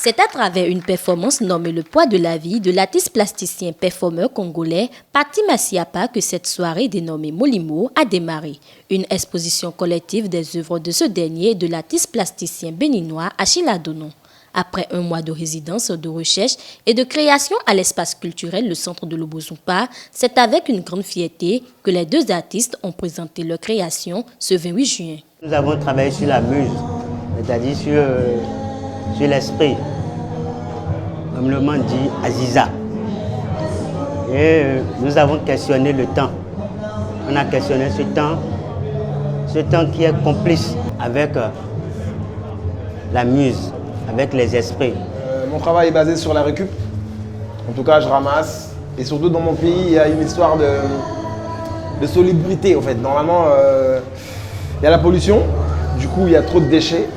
C'est à travers une performance nommée Le poids de la vie de l'artiste plasticien performeur congolais Paty Massiapa que cette soirée dénommée Molimo a démarré. Une exposition collective des œuvres de ce dernier et de l'artiste plasticien béninois Achille Adonon. Après un mois de résidence, de recherche et de création à l'espace culturel, le centre de Lobozumpa, c'est avec une grande fierté que les deux artistes ont présenté leur création ce 28 juin. Nous avons travaillé sur la muse, c'est-à-dire sur l'esprit, comme le monde dit Aziza. Et nous avons questionné le temps. On a questionné ce temps qui est complice avec la muse, avec les esprits. Mon travail est basé sur la récup. En tout cas, je ramasse. Et surtout dans mon pays, il y a une histoire de salubrité en fait. Normalement, il y a la pollution, du coup il y a trop de déchets.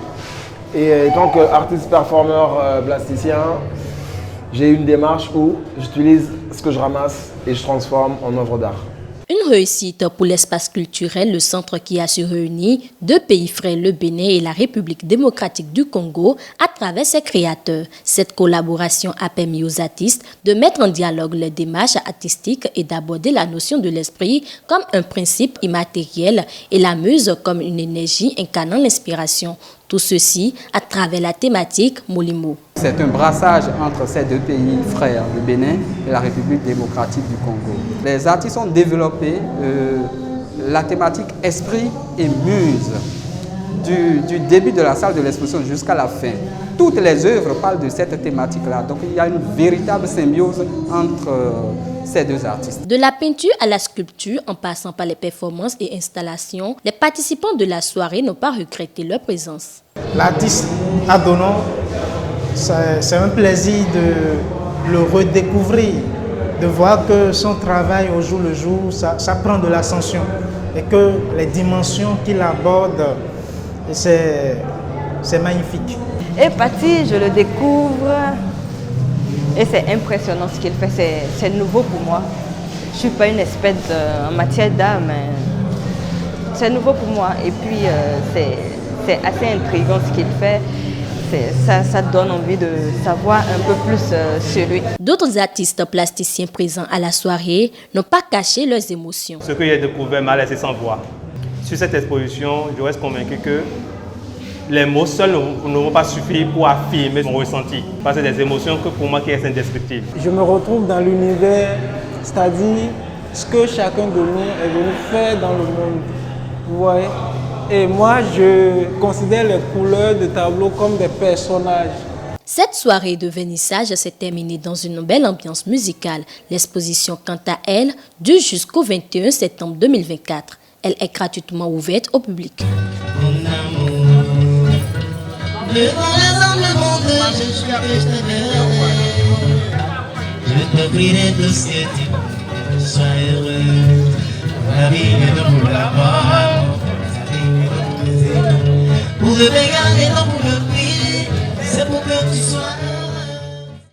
Et tant qu'artiste performeur plasticien, j'ai une démarche où j'utilise ce que je ramasse et je transforme en œuvre d'art. Une réussite pour l'espace culturel, le centre qui a su réunir deux pays frères, le Bénin et la République démocratique du Congo, à travers ses créateurs. Cette collaboration a permis aux artistes de mettre en dialogue les démarches artistiques et d'aborder la notion de l'esprit comme un principe immatériel et la muse comme une énergie incarnant l'inspiration. Tout ceci à travers la thématique Molimo. C'est un brassage entre ces deux pays frères, le Bénin et la République démocratique du Congo. Les artistes ont développé la thématique esprit et muse du début de la salle de l'exposition jusqu'à la fin. Toutes les œuvres parlent de cette thématique-là. Donc il y a une véritable symbiose entre ces deux artistes. De la peinture à la sculpture, en passant par les performances et installations, les participants de la soirée n'ont pas regretté leur présence. L'artiste Adonon, c'est un plaisir de le redécouvrir, de voir que son travail au jour le jour, ça prend de l'ascension et que les dimensions qu'il aborde, c'est magnifique. Et Paty, je le découvre et c'est impressionnant ce qu'il fait, c'est nouveau pour moi. Je ne suis pas une experte en matière d'art, mais c'est nouveau pour moi. Et puis c'est assez intriguant ce qu'il fait. Ça donne envie de savoir un peu plus sur lui. D'autres artistes plasticiens présents à la soirée n'ont pas caché leurs émotions. Ce que j'ai découvert m'a laissé sans voix. Sur cette exposition, je reste convaincu que les mots seuls ne vont pas suffire pour affirmer mon ressenti. Parce que c'est des émotions que pour moi qui est indescriptible. Je me retrouve dans l'univers, c'est-à-dire ce que chacun de nous est venu faire dans le monde. Vous voyez ? Et moi, je considère les couleurs de tableau comme des personnages. Cette soirée de vernissage s'est terminée dans une belle ambiance musicale. L'exposition, quant à elle, dure jusqu'au 21 septembre 2024. Elle est gratuitement ouverte au public. Devant les hommes du monde, je suis que je te verrai. Je te prierai de ce que tu sois heureux. La vie est de